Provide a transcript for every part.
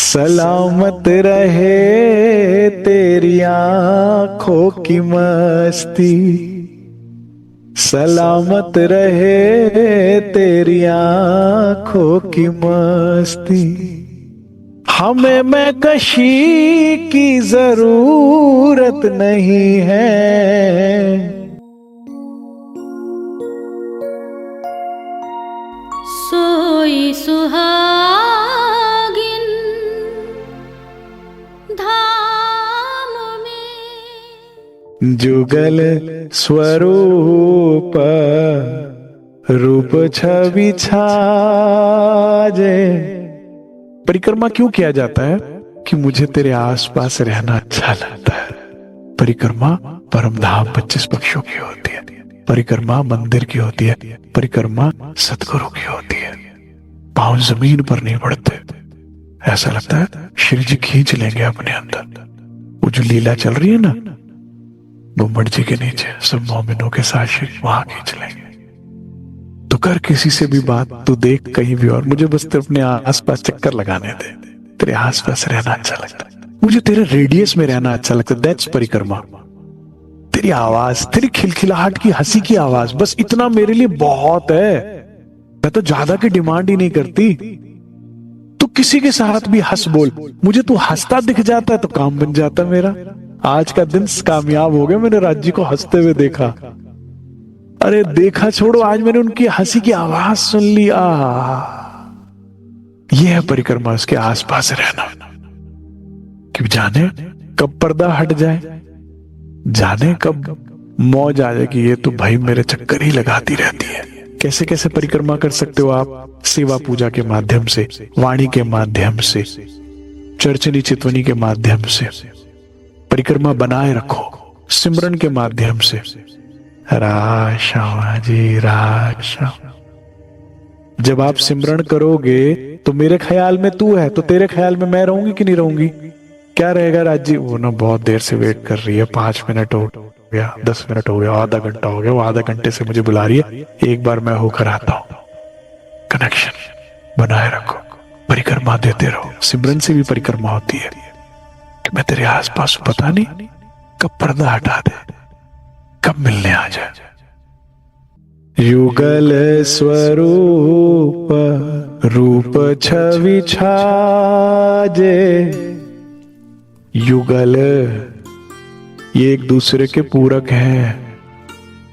सलामत रहे तेरी आंखों की मस्ती, सलामत रहे तेरी आंखों की मस्ती। हमें मैं कशी की जरूरत नहीं है, सोई सुहागिन धाम में, जुगल स्वरूप रूप छवि छाजे। परिक्रमा क्यों किया जाता है? कि मुझे तेरे आसपास रहना अच्छा लगता है। परिक्रमा परम धाम 25 पक्षों की होती है, परिक्रमा मंदिर की होती है, परिक्रमा सतगुरु की होती है। पांव जमीन पर नहीं पड़ते, ऐसा लगता है श्री जी खींच लेंगे अपने अंदर। वो जो लीला चल रही है ना गुम्बद जी के नीचे सब मोमिनों के साथ श्री वहां खींच लेंगे। तो कर किसी से भी बात, तू देख कहीं भी, और मुझे बस तो अपने आसपास चक्कर लगाने दे। तेरे आसपास रहना अच्छा लगता है, मुझे तेरे रेडियस में रहना अच्छा लगता है। दैट्स परिक्रमा। तेरी आवाज, तेरी खिलखिलाहट की हंसी की आवाज, बस इतना मेरे लिए बहुत है। मैं तो ज्यादा की डिमांड ही नहीं करती। तू किसी के साथ भी हंस बोल, मुझे तू हंसता दिख जाता है तो काम बन जाता है मेरा। आज का दिन कामयाब हो गया, मैंने राज जी को हंसते हुए देखा। अरे देखा छोड़ो, आज मैंने उनकी हंसी की आवाज सुन ली। यह है परिक्रमा, उसके आसपास रहना। कि जाने कब पर्दा हट जाए, जाने कब मौज आ जाए कि ये तो भाई मेरे चक्कर ही लगाती रहती है। कैसे कैसे परिक्रमा कर सकते हो आप? सेवा पूजा के माध्यम से, वाणी के माध्यम से, चर्चनी चितवनी के माध्यम से परिक्रमा बनाए रखो, सिमरन के माध्यम से। राशा जी राशा। जब आप सिमरन करोगे तो मेरे ख्याल में तू है, तो तेरे ख्याल में मैं रहूंगी कि नहीं रहूंगी? क्या रहेगा राज जी? वो ना बहुत देर से वेट कर रही है, 5 मिनट हो गया, 10 मिनट हो गया, आधा घंटा हो गया, वो आधा घंटे से मुझे बुला रही है, एक बार मैं होकर आता हूं। कनेक्शन बनाए रखो, परिक्रमा देते रहो। सिमरन से भी परिक्रमा होती है कि मैं तेरे आसपास, पता नहीं कब पर्दा हटा दे, कब मिलने आ जाए। युगल स्वरूप रूप छवि छाजे। युगल ये एक दूसरे के पूरक हैं।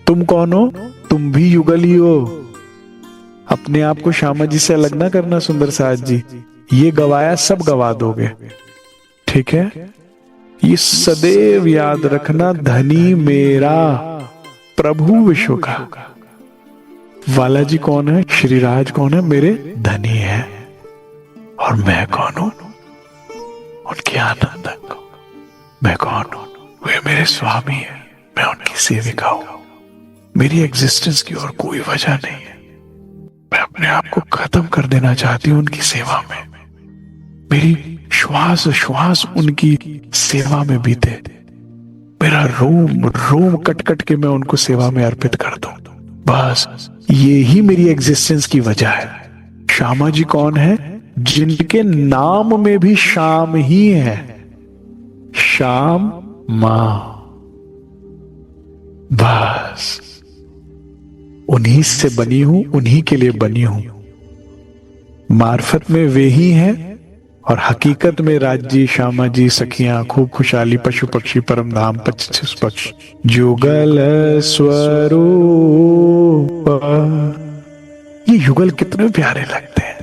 तुम कौन हो? तुम भी युगल ही हो। अपने आप को श्यामा जी से अलग ना करना सुंदर साज जी, ये गवाया सब गवा दोगे, ठीक है? ये सदैव याद रखना, धनी मेरा प्रभु विश्व का। बालाजी कौन है? श्री राज कौन है? मेरे धनी है। और मैं कौन हूं? उनके आनंद को। मैं कौन हूं? वे मेरे स्वामी है, मैं उनकी सेविका हूं। मेरी एग्जिस्टेंस की और कोई वजह नहीं है। मैं अपने आप को खत्म कर देना चाहती हूं उनकी सेवा में। मेरी श्वास श्वास उनकी सेवा में बीते। मेरा रोम रोम कट कट के मैं उनको सेवा में अर्पित कर दूं। बस ये ही मेरी एग्जिस्टेंस की वजह है। श्यामा जी कौन है? जिनके नाम में भी शाम ही है। श्याम मां। बस उन्हीं से बनी हूं, उन्हीं के लिए बनी हूं। मार्फत में वे ही हैं और हकीकत में राज्य श्यामा जी, सखियां, खूब खुशहाली, पशु पक्षी, परम धाम 25 पक्ष। जुगल स्वरूप। ये युगल कितने प्यारे लगते हैं।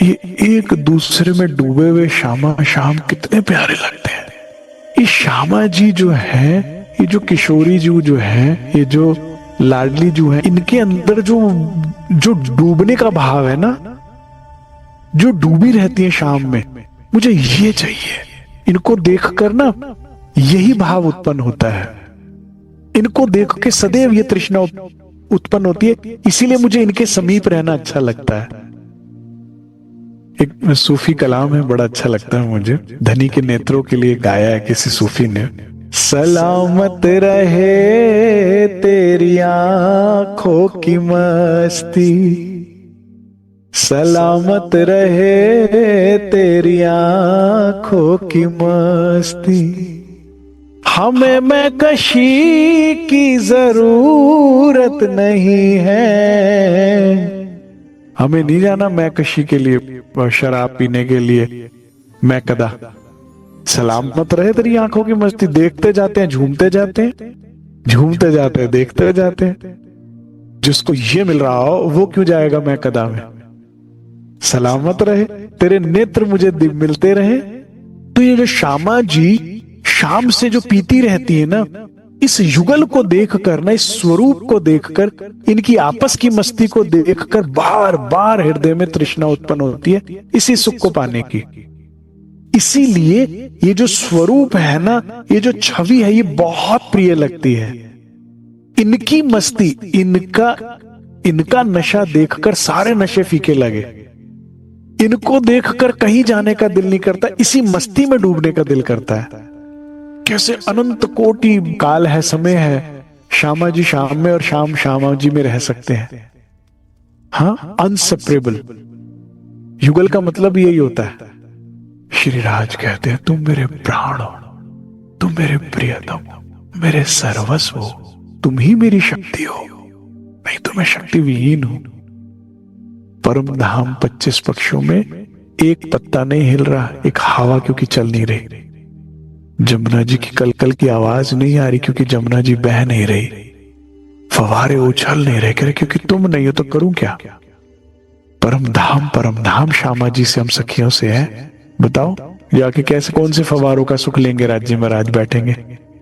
ये एक दूसरे में डूबे हुए श्यामा श्याम कितने प्यारे लगते हैं। ये श्यामा जी जो है, ये जो किशोरी जी जो है, ये जो लाडली जो है, इनके अंदर जो डूबने का भाव है ना, जो डूबी रहती है शाम में, मुझे ये चाहिए। इनको देखकर ना यही भाव उत्पन्न होता है। इनको देख के सदैव ये तृष्णा उत्पन्न होती है, इसीलिए मुझे इनके समीप रहना अच्छा लगता है। एक सूफी कलाम है, बड़ा अच्छा लगता है मुझे। धनी के नेत्रों के लिए गाया है किसी सूफी ने। सलामत रहे तेरी आंखों की मस्ती, सलामत रहे तेरी आंखों की मस्ती, हमें मैं कशी की जरूरत नहीं है। हमें नहीं जाना मैं कशी के लिए, शराब पीने के लिए, मैं कदा। सलामत रहे तेरी आंखों की मस्ती, देखते जाते हैं, झूमते जाते हैं, झूमते जाते हैं, देखते जाते हैं। जिसको ये मिल रहा हो वो क्यों जाएगा मैं कदा में। सलामत रहे तेरे नेत्र मुझे मिलते रहे। तो ये जो श्यामा जी शाम से जो पीती रहती है ना, इस युगल को देखकर ना, इस स्वरूप को देखकर, इनकी आपस की मस्ती को देखकर बार बार हृदय में तृष्णा उत्पन्न होती है इसी सुख को पाने की। इसीलिए ये जो स्वरूप है ना, ये जो छवि है, ये बहुत प्रिय लगती है। इनकी मस्ती, इनका नशा देखकर सारे नशे फीके लगे। इनको देखकर कहीं जाने का दिल नहीं करता, इसी मस्ती में डूबने का दिल करता है। कैसे अनंत कोटि काल है, समय है, श्यामा जी शाम में और शाम श्यामा जी में रह सकते हैं। हाँ, अनसेपरेबल। युगल का मतलब यही होता है। श्री राज कहते हैं तुम मेरे प्राण हो, तुम मेरे प्रियतम, मेरे सर्वस्व हो, तुम ही मेरी शक्ति हो, नहीं तो मैं शक्ति विहीन हूं। परम धाम 25 पक्षों में एक पत्ता नहीं हिल रहा, एक हवा क्योंकि चल नहीं रही। जमुना जी की कलकल की आवाज नहीं आ रही क्योंकि जमुना जी बह नहीं रही। फवारे उछल नहीं रहे क्योंकि तुम नहीं हो तो करूं क्या। परम धाम श्यामा जी से हम सखियों से है। बताओ जाके कैसे, कौन से फवारों का सुख लेंगे राज्य में, राज बैठेंगे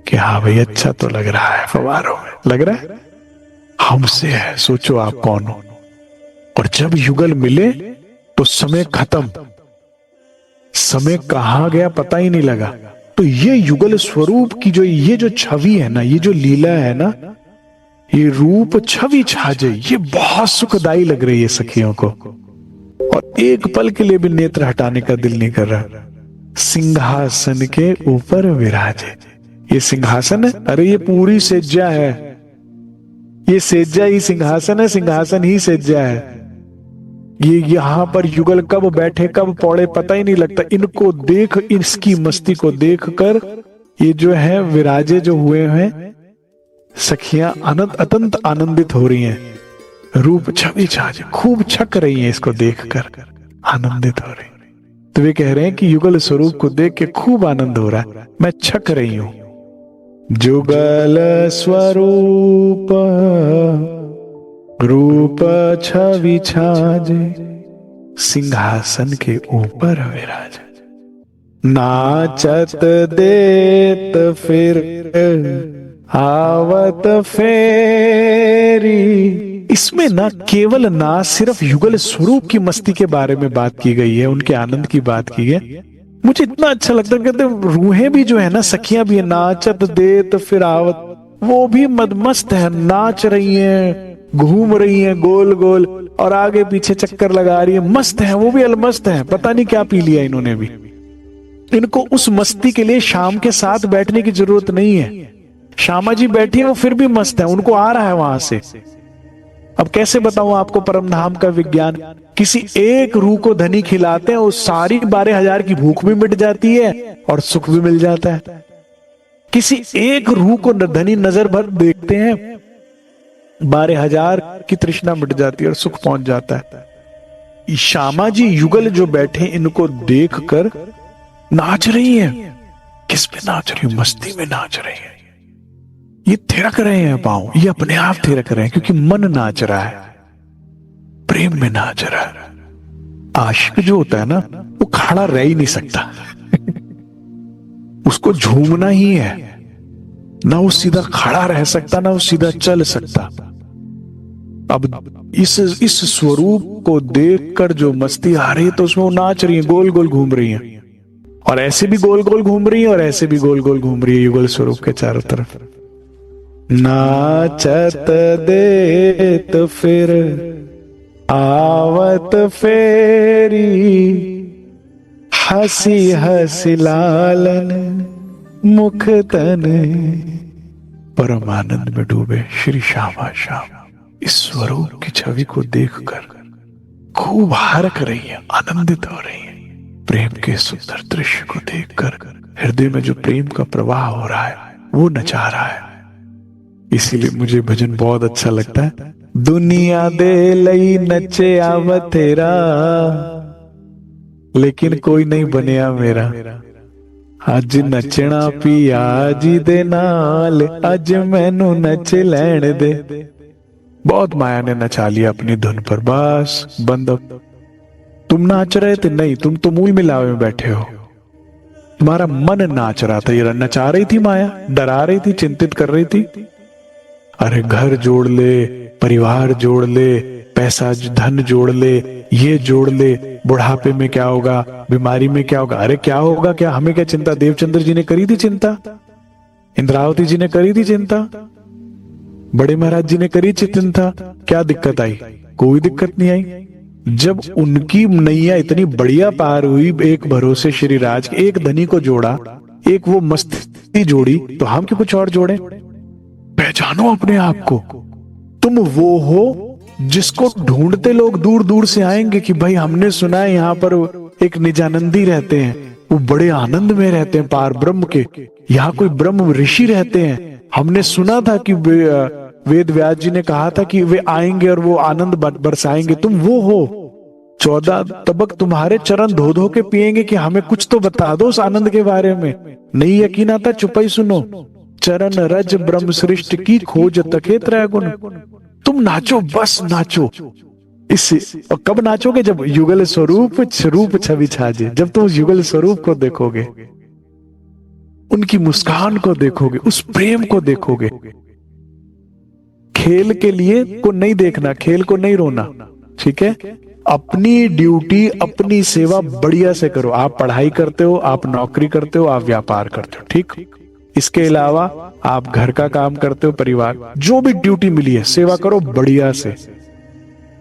कि हाँ भाई अच्छा तो लग रहा है, फवारों में लग रहा है, हमसे है। सोचो आप कौन हो। और जब युगल मिले तो समय खत्म, समय कहां गया पता ही नहीं लगा। तो ये युगल स्वरूप की जो ये जो छवि है ना, ये जो लीला है ना, ये रूप छवि छाजे, ये बहुत सुखदाई लग रही है सखियों को। और एक पल के लिए भी नेत्र हटाने का दिल नहीं कर रहा। सिंहासन के ऊपर विराजे, ये सिंहासन है, अरे ये पूरी सेज्जा है, ये सेज्जा ही सिंहासन है, सिंहासन ही सेज्जा है। ये यहां पर युगल कब बैठे कब पौड़े पता ही नहीं लगता। इनको देख, इसकी मस्ती को देखकर ये जो है विराजे जो हुए हैं सखियां अत्यंत आनंदित हो रही हैं। रूप छवि छाजे खूब छक रही हैं, इसको देखकर आनंदित हो रही। तो वे कह रहे हैं कि युगल स्वरूप को देख के खूब आनंद हो रहा है, मैं छक रही हूं। जुगल स्वरूप रूप छवि छाजे, सिंहासन के ऊपर विराजे, नाचत देत फिर आवत फेरी। इसमें ना केवल ना सिर्फ युगल स्वरूप की मस्ती के बारे में बात की गई है, उनके आनंद की बात की है। मुझे इतना अच्छा लगता है, कहते रूहें भी जो है ना, सखियां भी है, नाचत देत फिर आवत, वो भी मदमस्त है, नाच रही हैं, घूम रही हैं गोल गोल और आगे पीछे चक्कर लगा रही है, मस्त है, वो भी अलमस्त है। पता नहीं क्या पी लिया इन्होंने भी। इनको उस मस्ती के लिए शाम के साथ बैठने की जरूरत नहीं है। श्यामा जी बैठी है, वो फिर भी मस्त है, उनको आ रहा है वहां से। अब कैसे बताऊं आपको परम धाम का विज्ञान। किसी एक रूह को धनी खिलाते हैं, उस सारी 12,000 की भूख भी मिट जाती है और सुख भी मिल जाता है। किसी एक रूह को धनी नजर भर देखते हैं, 12,000 की तृष्णा मिट जाती है और सुख पहुंच जाता है। श्यामा जी युगल जो बैठे, इनको देखकर नाच रही है। किस पे नाच रही है? मस्ती में नाच रही है। ये थिरक रहे हैं पांव, ये अपने आप थिरक रहे हैं क्योंकि मन नाच रहा है, प्रेम में नाच रहा है। आशिक जो होता है ना, वो खड़ा रह ही नहीं सकता उसको झूमना ही है। ना वो सीधा खड़ा रह सकता, ना वो सीधा चल सकता। अब इस स्वरूप को देखकर जो मस्ती आ रही है, तो उसमें वो नाच रही है, गोल गोल घूम रही है, और ऐसे भी गोल गोल घूम रही है और ऐसे भी गोल गोल घूम रही है युगल स्वरूप के चारों तरफ। नाचत देत फिर आवत फेरी, हसी हसी लालन मुख तन। परम आनंद में डूबे श्री श्यामा श्याम इस स्वरूप की छवि को देखकर खूब हरक रही है, आनंदित हो रही है। प्रेम के सुंदर दृश्य को देखकर हृदय में जो प्रेम का प्रवाह हो रहा है वो नचा रहा है। इसीलिए मुझे भजन बहुत अच्छा लगता है। दुनिया दे लई नचे आव तेरा, लेकिन कोई नहीं बनिया मेरा। अज नचना पिया जी दे नाल, अज मैनू नच लैण दे। बहुत माया ने नचा लिया अपनी धुन पर, बस बंद। तुम नाच रहे थे? नहीं, तुम तो मूल मिलावे में बैठे हो। तुम्हारा मन नाच रहा था, ये नचा रही थी माया, डरा रही थी, चिंतित कर रही थी। अरे घर जोड़ ले, परिवार जोड़ ले, पैसा धन जोड़ ले, ये जोड़ ले, बुढ़ापे में क्या होगा, बीमारी में क्या होगा। अरे क्या होगा क्या, हमें क्या चिंता। देवचंद्र जी ने करी थी चिंता, इंद्रावती जी ने करी थी चिंता, बड़े महाराज जी ने करी चिंता। क्या दिक्कत आई? कोई दिक्कत नहीं आई। जब उनकी नैया इतनी बढ़िया पार हुई, एक भरोसे श्री राज, एक धनी को जोड़ा, एक वो मस्ती जोड़ी, तो हम क्यों कुछ और जोड़े। पहचानो अपने आप को। तुम वो हो जिसको ढूंढते लोग दूर दूर से आएंगे कि भाई हमने सुना है यहाँ पर एक निजानंदी रहते हैं, वो बड़े आनंद में रहते हैं पार ब्रह्म के। यहाँ कोई ब्रह्म ऋषि रहते हैं, हमने सुना था कि वेद व्यास जी ने कहा था कि वे आएंगे और वो आनंद बरसाएंगे। तुम वो हो। 14 तबक तुम्हारे चरण धो धो के पिएंगे कि हमें कुछ तो बता दो उस आनंद के बारे में। नहीं यकीन आता, चुपाई सुनो। चरण रज ब्रह्म सृष्टि की खोज तके त्रैगुण। तुम नाचो, बस नाचो। इससे और कब नाचोगे? जब युगल स्वरूप रूप छवि छाजे, जब तुम उस युगल स्वरूप को देखोगे, उनकी मुस्कान को देखोगे, उस प्रेम को देखोगे। खेल के लिए को नहीं देखना, खेल को नहीं रोना, ठीक है। अपनी ड्यूटी, अपनी सेवा बढ़िया से करो। आप पढ़ाई करते हो, आप नौकरी करते हो, आप व्यापार करते हो, ठीक। इसके अलावा आप घर का काम करते हो, परिवार, जो भी ड्यूटी मिली है सेवा करो बढ़िया से।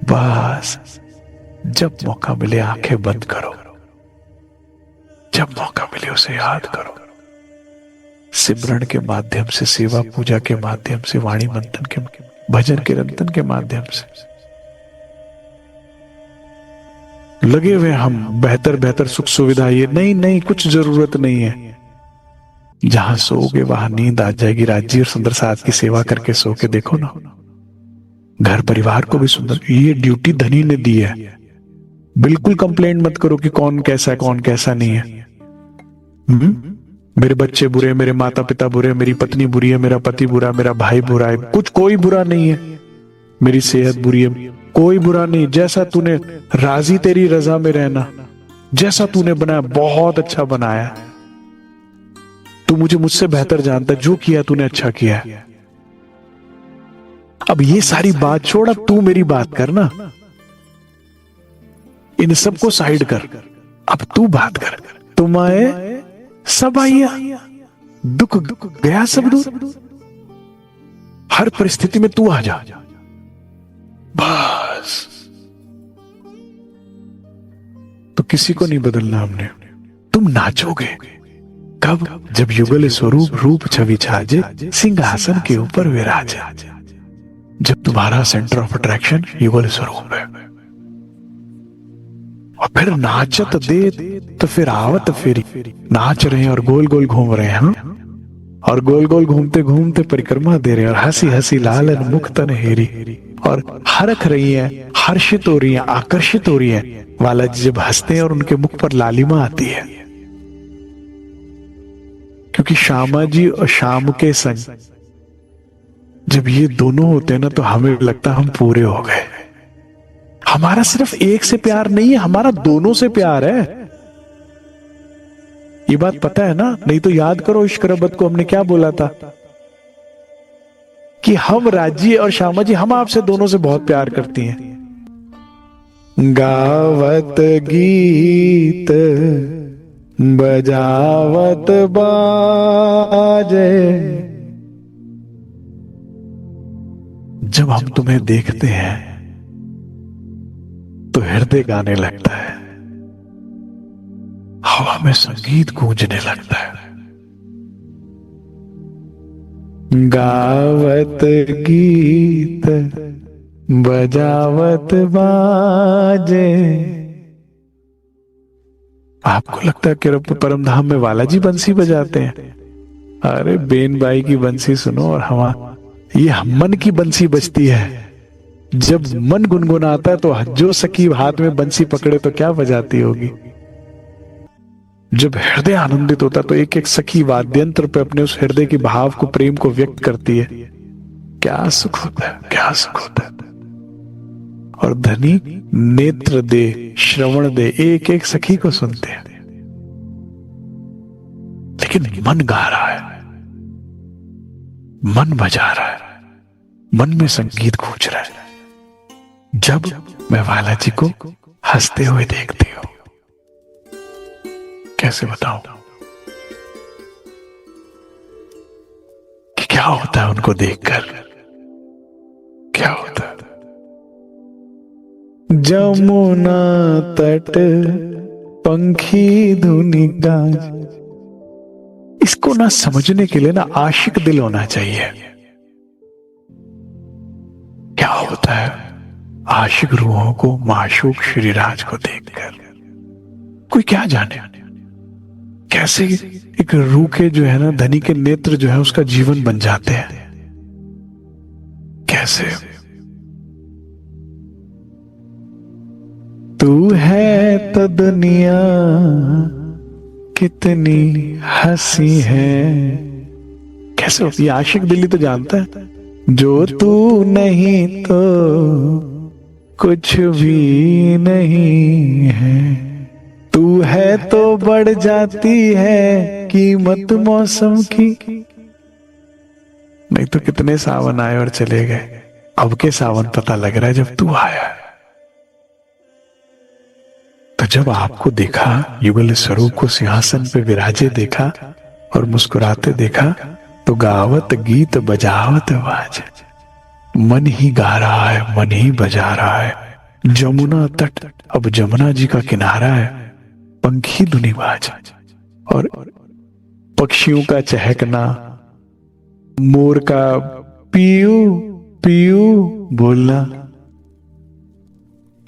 बस जब मौका मिले आंखें बंद करो, जब मौका मिले उसे याद करो। सिमरन के माध्यम से, सेवा पूजा के माध्यम से, वाणी मंथन के, भजन कीर्तन के माध्यम से लगे हुए हम बेहतर बेहतर सुख सुविधा। ये नहीं, कुछ जरूरत नहीं है। जहां सोओगे वहां नींद आ जाएगी। राज्य और सुंदर साथ की सेवा करके सो के देखो ना, घर परिवार को भी सुंदर। ये ड्यूटी धनी ने दी है। बिल्कुल कंप्लेंट मत करो कि कौन कैसा है कौन कैसा नहीं है। मेरे बच्चे बुरे, मेरे माता पिता बुरे, मेरी पत्नी बुरी है, मेरा पति बुरा, मेरा भाई बुरा है। कुछ कोई बुरा नहीं है। मेरी सेहत बुरी है, कोई बुरा नहीं। जैसा तूने राजी, तेरी रजा में रहना। जैसा तूने बनाया बहुत अच्छा बनाया। तू मुझसे बेहतर जानता है, जो किया तूने अच्छा किया है। अब ये सारी बात छोड़, अब तू मेरी बात करना। इन सबको साइड कर, अब तू बात कर। तुम आए सब आइया, दुख गया सब दूर। हर परिस्थिति में तू आ जा, बस। तो किसी को नहीं बदलना हमने। तुम नाचोगे कब? जब युगल स्वरूप रूप छवि छाजे, सिंहासन के ऊपर विराजे। जब तुम्हारा सेंटर ऑफ अट्रैक्शन युगल स्वरूप है, और फिर नाचत दे तो फिर आवत फेरी। नाच रहे हैं और गोल गोल घूम रहे हैं, और गोल गोल घूमते घूमते परिक्रमा दे रहे हैं, और हंसी हंसी लालन मुख तन हेरी, और हरख रही है, हर्षित हो रही है, आकर्षित हो रही है। वाला जी जब हंसते हैं और उनके मुख पर लालिमा आती है, क्योंकि श्यामा जी और श्याम के संग जब ये दोनों होते हैं ना, तो हमें लगता है हम पूरे हो गए। हमारा सिर्फ एक से प्यार नहीं है, हमारा दोनों से प्यार है। ये बात पता है ना? नहीं तो याद करो इश्क रबत को हमने क्या बोला था कि हम राज्य और श्यामा जी, हम आपसे दोनों से बहुत प्यार करती हैं। गावत गीत बजावत बाजे, जब हम तुम्हें देखते हैं तो हृदय गाने लगता है, हवा में संगीत गूंजने लगता है। गावत गीत बजावत बाजे। आपको लगता है कि परम धाम में बालाजी बंसी बजाते हैं? अरे बेन बाई की बंसी सुनो और ये मन की बंसी बजती है। जब मन गुनगुनाता है तो जो सखी हाथ में बंसी पकड़े तो क्या बजाती होगी। जब हृदय आनंदित होता तो एक एक सखी वाद्यंत्र पे अपने उस हृदय के भाव को, प्रेम को व्यक्त करती है। क्या सुख होता है, क्या सुख होता है। और धनी नेत्र दे, श्रवण दे, एक एक सखी को सुनते हैं, लेकिन मन गा रहा है, मन बजा रहा है, मन में संगीत गूंज रहा है। जब मैं बालाजी को हंसते हुए देखती हूं, कैसे बताऊं कि क्या होता है उनको देखकर, क्या होता है। जमुना तट पंखी धुनी गाज, इसको ना समझने के लिए ना आशिक दिल होना चाहिए। क्या होता है आशिक रूहों को माशूक श्रीराज को देखकर, कोई क्या जाने कैसे एक रूह के जो है ना धनी के नेत्र जो है उसका जीवन बन जाते हैं। कैसे तू है तो दुनिया कितनी हंसी है। कैसे होती है, आशिक दिली तो जानता है। जो तू नहीं तो कुछ भी नहीं है, तू है तो बढ़ जाती है कीमत मौसम की। नहीं तो कितने सावन आए और चले गए, अब के सावन पता लग रहा है जब तू आया। तो जब आपको देखा, युगल स्वरूप को सिंहासन पे विराजे देखा और मुस्कुराते देखा, तो गावत गीत बजावत बाज, मन ही गा रहा है, मन ही बजा रहा है। जमुना तट, अब जमुना जी का किनारा है, पंखी धुनी बाज, और पक्षियों का चहकना, मोर का पीयू पीयू बोलना,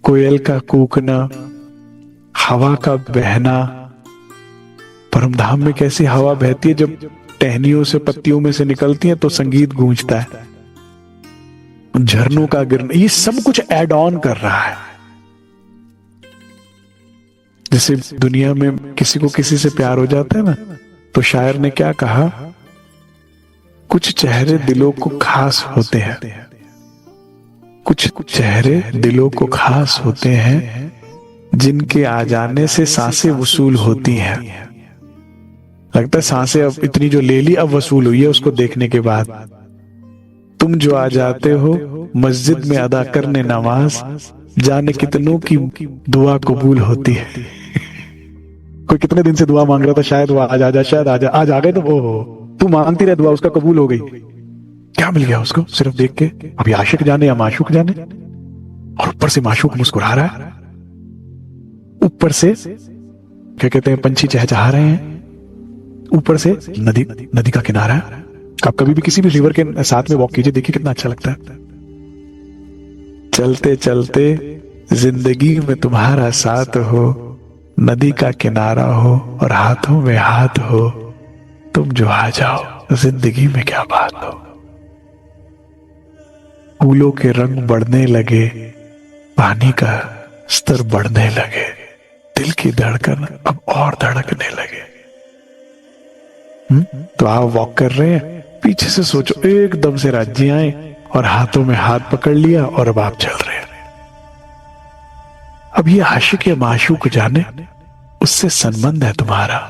कोयल का कूकना, हवा का बहना। परमधाम में कैसी हवा बहती है, जब टहनियों से, पत्तियों में से निकलती है तो संगीत गूंजता है। झरनों का गिरना, ये सब कुछ ऐड ऑन कर रहा है। जैसे दुनिया में किसी को किसी से प्यार हो जाता है ना, तो शायर ने क्या कहा, कुछ चेहरे दिलों को खास होते हैं, कुछ चेहरे दिलों को खास होते हैं, जिनके आ जाने से सांसें वसूल होती हैं। लगता है सांसें अब इतनी जो ले ली अब वसूल हुई है उसको देखने के बाद। तुम जो आ जाते हो मस्जिद में अदा करने नमाज, जाने कितनों की दुआ कबूल होती है। कोई कितने दिन से दुआ मांग रहा था, शायद वो आज आ जा, शायद आज आ गए, तो वो तू मांगती रहे दुआ, उसका कबूल हो गई। क्या मिल गया उसको सिर्फ देख के? अभी आशिक जाने या माशूक जाने। और ऊपर से माशूक मुस्कुरा रहा है, ऊपर से क्या कहते हैं, पंछी चहचहा रहे हैं, ऊपर से नदी का किनारा है। आप कभी भी किसी भी रिवर के साथ में वॉक कीजिए, देखिए कितना अच्छा लगता है। चलते चलते जिंदगी में तुम्हारा साथ हो, नदी का किनारा हो और हाथों में हाथ हो, तुम जो आ जाओ जिंदगी में क्या बात हो। फूलों के रंग बढ़ने लगे, पानी का स्तर बढ़ने लगे, दिल की धड़कन अब और धड़कने लगे। तो आप वॉक कर रहे हैं, पीछे से सोचो एकदम से राज्य आए और हाथों में हाथ पकड़ लिया और अब आप चल रहे हैं। अब ये आशिक या माशूक जाने, उससे संबंध है तुम्हारा,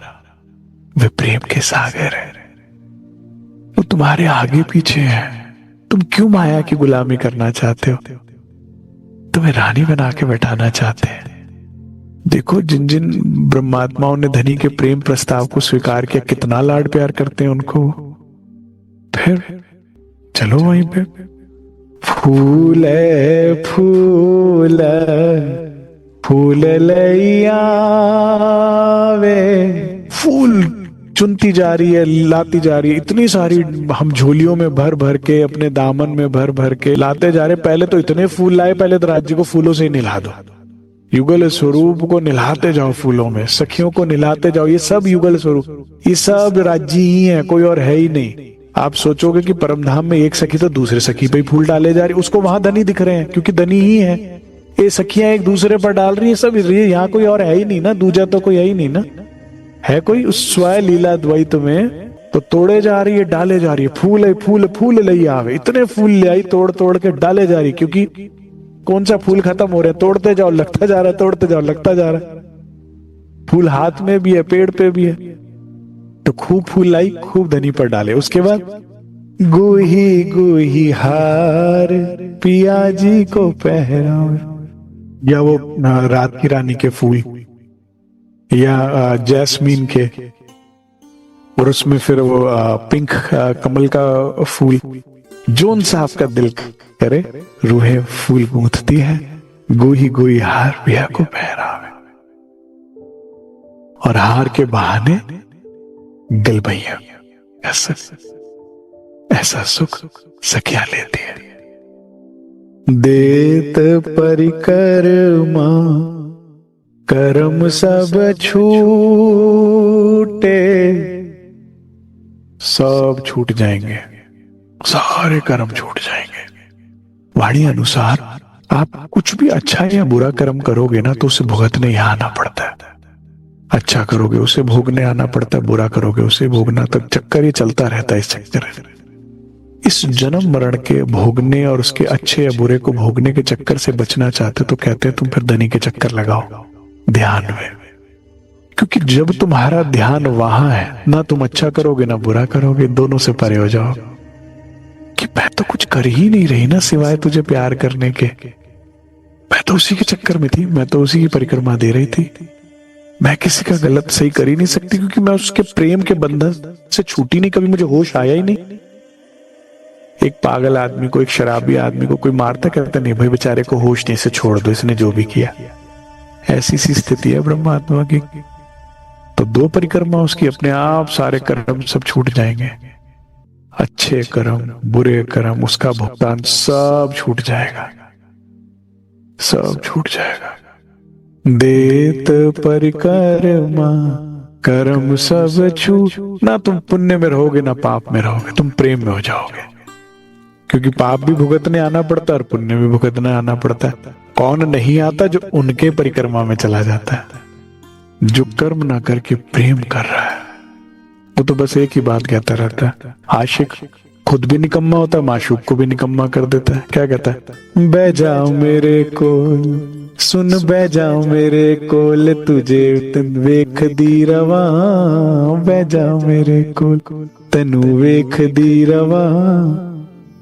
वे प्रेम के सागर है, वो तुम्हारे आगे पीछे है। तुम क्यों माया की गुलामी करना चाहते हो? तुम्हें रानी बना के बैठाना चाहते हैं। देखो जिन जिन ब्रह्मात्माओं ने धनी के प्रेम प्रस्ताव को स्वीकार किया, कितना लाड प्यार करते हैं उनको। फिर चलो वहीं पे, फूल फूल फूल लैया वे, फूल चुनती जा रही है, लाती जा रही है, इतनी सारी हम झोलियों में भर भर के, अपने दामन में भर भर के लाते जा रहे। पहले तो इतने फूल लाए, पहले तो राज्य को फूलों से ही निला दो, युगल स्वरूप को निलाते जाओ फूलों में, सखियों को निलाते जाओ। ये सब युगल स्वरूप, ये सब राज्य ही है, कोई और है ही नहीं। आप सोचोगे कि परमधाम में एक सखी तो दूसरे सखी पे ही फूल डाले जा रही, उसको वहां धनी दिख रहे हैं क्योंकि धनी ही है। ये सखियां एक दूसरे पर डाल रही है सब, यहाँ कोई और है ही नहीं ना, दूजा तो कोई है ही नहीं ना। है कोई उस स्वय लीला द्वैत में? तो तोड़े जा रही है, डाले जा रही है, फूल है, फूल फूल ले आवे, इतने फूल ले आई, तोड़ तोड़ के डाले जा रही, क्योंकि कौन सा फूल खत्म हो रहा है, तोड़ते जाओ लगता जा रहा है, तोड़ते जाओ लगता जा रहा है। फूल हाथ में भी है, पेड़ पे भी है, तो खूब फूल लाई, खूब धनी पर डाले। उसके बाद गोही गोही हार पिया जी को पहराओ, या वो रात की रानी के फूल, या जैस्मीन के, और उसमें फिर वो पिंक कमल का फूल। जोन सा आपका दिल करे रूहे फूल गूंथती है, गोही गोही हार पिया को पहरावे, और हार के बहाने गलबैया। ऐसा ऐसा सुख सखिया लेती है। देत परिकरमा कर्म सब छूटे, सब छूट जाएंगे, सारे कर्म छूट जाएंगे। वाणी अनुसार आप कुछ भी अच्छा या बुरा कर्म करोगे ना, तो उसे भुगतने यहां आना पड़ता है। अच्छा करोगे उसे भोगने आना पड़ता है, बुरा करोगे उसे भोगना, तक चक्कर ये चलता रहता है। इस चक्कर, इस जन्म मरण के भोगने और उसके अच्छे या बुरे को भोगने के चक्कर से बचना चाहते तो कहते हैं तुम फिर धनी के चक्कर लगाओ ध्यान में, क्योंकि जब तुम्हारा ध्यान वहां है, ना तुम अच्छा करोगे ना बुरा करोगे, दोनों से परे हो जाओ। कि मैं तो कुछ कर ही नहीं रही ना सिवाय तुझे प्यार करने के, मैं तो उसी के चक्कर में थी, मैं तो उसी की परिक्रमा दे रही थी, मैं किसी का गलत सही कर ही नहीं सकती, क्योंकि मैं उसके प्रेम के बंधन से छूटी नहीं, कभी मुझे होश आया ही नहीं। एक पागल आदमी को, एक शराबी आदमी को कोई मारता, कहता नहीं भाई बेचारे को होश नहीं, से छोड़ दो, इसने जो भी किया। ऐसी सी स्थिति है ब्रह्मात्मा की। तो दो परिक्रमा उसकी, अपने आप सारे कर्म सब छूट जाएंगे, अच्छे कर्म बुरे कर्म, उसका भुगतान सब छूट जाएगा, सब छूट जाएगा। देत परिक्रमा कर्म सब छूट, ना तुम पुण्य में रहोगे ना पाप में रहोगे, तुम प्रेम में हो जाओगे, क्योंकि पाप भी भुगतने आना पड़ता है और पुण्य भी भुगतने आना पड़ता है। कौन नहीं आता? जो उनके परिक्रमा में चला जाता है, जो कर्म ना करके प्रेम कर रहा है, वो तो बस एक ही बात कहता रहता है। आशिक खुद भी निकम्मा होता है, माशूक को भी निकम्मा कर देता है। क्या कहता है? बह जाओ मेरे कोल, सुन बह जाओ मेरे कोल, तुझे वेख दी रवा, बह जाओ मेरे कोल, तनु वेख दी रवा,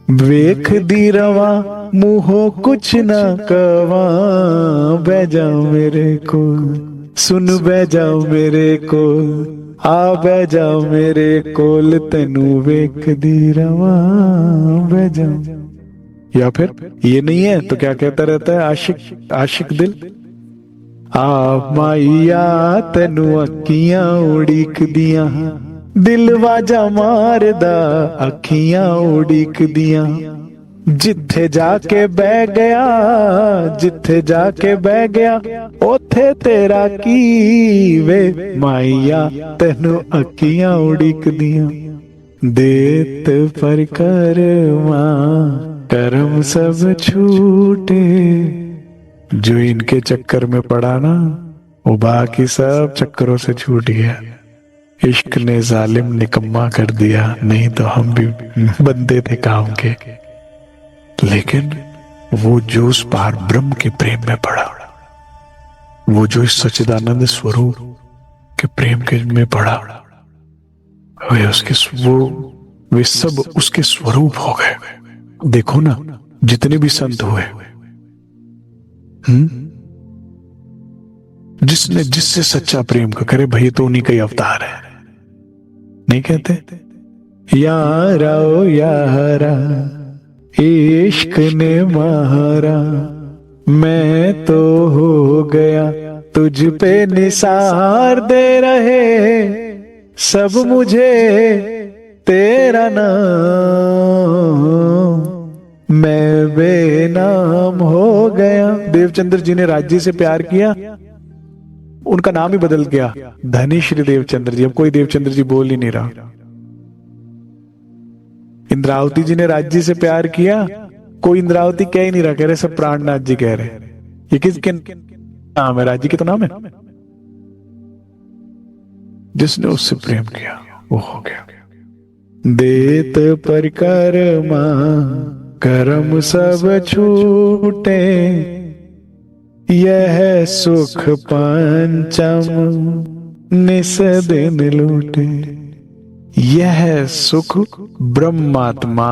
वेख दी रवा, मुहो कुछ ना कवा, बह जाओ मेरे कोल, सुन बह जाओ मेरे कोल, आ बह जाओ मेरे कोल, तनु वेख दी रवा, बह जाओ। या फिर ये नहीं है तो क्या कहता रहता है आशिक, आशिक दिल, आ माइया तनु अखियां उड़ीक दिया, दिल वाजा मारदा अखियां उड़ीक दिया, जिथे जाके बह गया, जिथे जाके बह गया, ओथे तेरा की वे माइया, तेनू अखियां उड़ीक दिया। देत परिक्रमा कर्म सब छूटे, जो इनके चक्कर में पड़ा ना, वो बाकी सब चक्करों से छूट गया। इश्क ने जालिम निकम्मा कर दिया, नहीं तो हम भी बंदे थे काम के। लेकिन वो जो उस पार ब्रह्म के प्रेम में पड़ा, वो जो इस सच्चिदानंद स्वरूप के प्रेम के में पड़ा, वे उसके वे सब उसके स्वरूप हो गए। देखो ना, जितने भी संत हुए, जिसने जिससे सच्चा प्रेम का करे, भाई तो उन्हीं का ही अवतार है। नहीं कहते यारा ओ यारा, इश्क ने मारा, मैं तो हो गया तुझ पे निसार दे रहे, सब मुझे तेरा नाम, मैं बेनाम हो गया। देवचंद्र जी ने राज्य से प्यार किया, उनका नाम ही बदल गया, धनी श्री देवचंद्र जी। अब कोई देवचंद्र जी बोल ही नहीं रहा। इंद्रावती जी ने राज्य से प्यार किया, कोई इंद्रावती कह ही नहीं रहा, कह रहे सब प्राणनाथ जी कह रहे। ये किसके नाम है? राज्य के तो नाम है। जिसने उससे प्रेम किया वो हो गया। देत परिक्रमा करम सब छूटे, यह सुख पंचम निस दिन लूटे। यह सुख ब्रह्मात्मा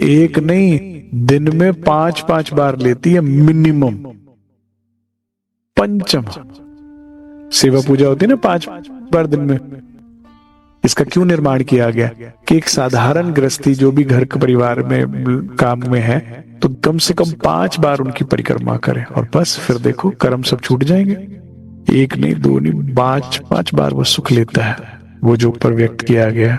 एक नहीं, दिन में 5-5 बार लेती है मिनिमम। पंचम सेवा पूजा होती है ना 5 बार दिन में। इसका क्यों निर्माण किया गया कि एक साधारण गृहस्थी जो भी घर के परिवार में काम में है, तो कम से कम 5 बार उनकी परिक्रमा करें, और बस फिर देखो कर्म सब छूट जाएंगे। एक नहीं, 2 नहीं, 5 बार वो सुख लेता है, वो जो ऊपर व्यक्त किया गया।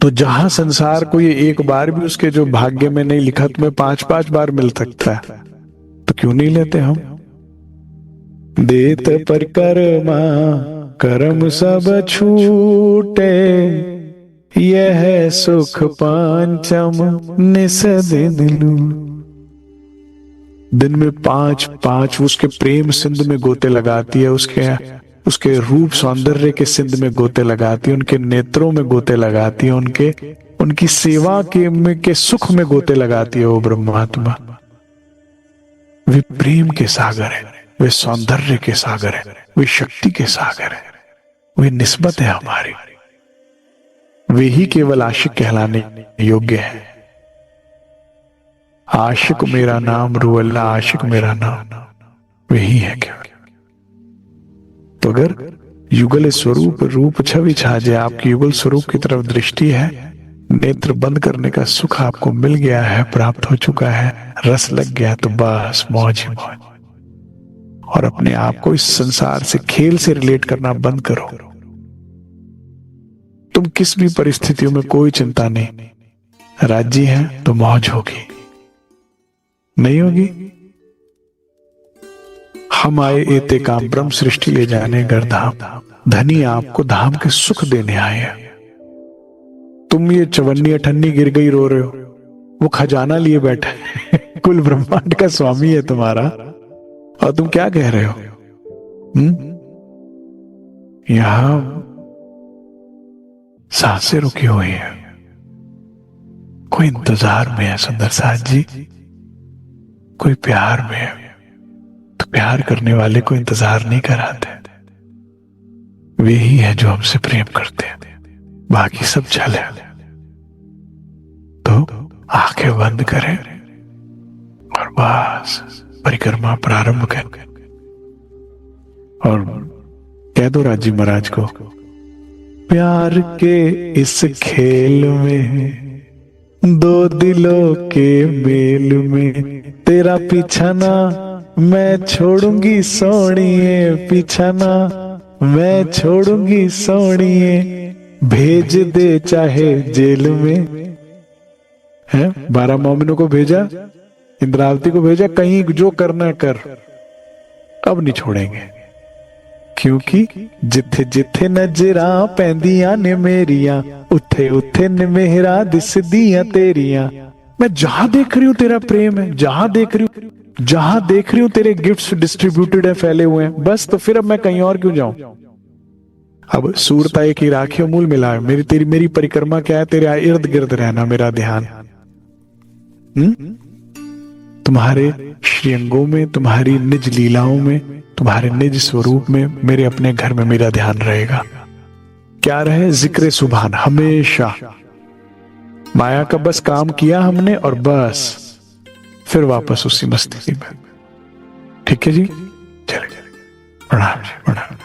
तो जहां संसार को ये एक बार भी उसके जो भाग्य में नहीं लिखा, तुम्हें 5-5 बार मिल सकता है, तो क्यों नहीं लेते हम? देत परिक्रमा कर्म सब छूटे, यह सुख पांचम निस दिन लूटे। दिन में 5 उसके प्रेम सिंध में गोते लगाती है, उसके रूप सौंदर्य के सिंध में गोते लगाती है, उनके नेत्रों में गोते लगाती है, उनकी सेवा के सुख में गोते लगाती है। वो ब्रह्मात्मा वे प्रेम के सागर है, वे सौंदर्य के सागर है, वे शक्ति के सागर है, वे निस्बत है हमारी। वे ही केवल आशिक कहलाने योग्य है। आशिक मेरा नाम रू अल्लाह, आशिक मेरा नाम, वही है केवल। तो अगर युगल स्वरूप रूप छवि छा जाए, आपकी युगल स्वरूप की तरफ दृष्टि है, नेत्र बंद करने का सुख आपको मिल गया है, प्राप्त हो चुका है, रस लग गया, तो बस मौज ही मौज। और अपने आप को इस संसार से, खेल से रिलेट करना बंद करो। तुम किस भी परिस्थितियों में कोई चिंता नहीं, राज्य है तो मौज होगी, नहीं होगी? हम आए एते काम ब्रह्म सृष्टि ले जाने गर्धाम, धनी आपको धाम के सुख देने आए हैं। तुम ये 54 गिर गई रो रहे हो, वो खजाना लिए बैठा है कुल ब्रह्मांड का स्वामी है तुम्हारा, और तुम क्या कह रहे हो? यहां सांसें रुकी हुई है, कोई इंतजार में है सुंदर साथ जी, कोई प्यार में है। तो प्यार करने वाले को इंतजार नहीं कराते, वे ही है जो हमसे प्रेम करते हैं, बाकी सब छल है। तो आंखें बंद करें और बस परिक्रमा प्रारंभ करें, और कह दो राजी महाराज को, प्यार के इस खेल में, दो दिलों के मेल में, तेरा पीछा ना मैं छोड़ूंगी सोनिए, पीछा ना मैं छोड़ूंगी सोनिए, भेज दे चाहे जेल में। है 12 मोमिनों को भेजा, इंद्रावती को भेजा, कहीं जो करना कर, अब नहीं छोड़ेंगे, क्योंकि जिथे जिथे नजरां पैंदियां ने मेरियां, उथे उथे ने मेहरा दिसदियां तेरियां। मैं जहां देख रही हूं तेरा प्रेम है, जहां देख रही हूं तेरे गिफ्ट्स डिस्ट्रीब्यूटेड है, फैले हुए हैं, बस। तो फिर अब मैं कहीं और क्यों जाऊं? अब सूरता एक ही राखी मूल मिला है। मेरी परिक्रमा क्या है? तेरे इर्द गिर्द रहना, मेरा ध्यान तुम्हारे श्रीअंगों में, तुम्हारी निज लीलाओं में, तुम्हारे निज स्वरूप में, मेरे अपने घर में मेरा ध्यान रहेगा। क्या रहे? जिक्र सुभान हमेशा। माया का बस काम किया हमने और बस फिर वापस उसी मस्ती में। ठीक है जी, चले प्रणाम जी, प्रणाम।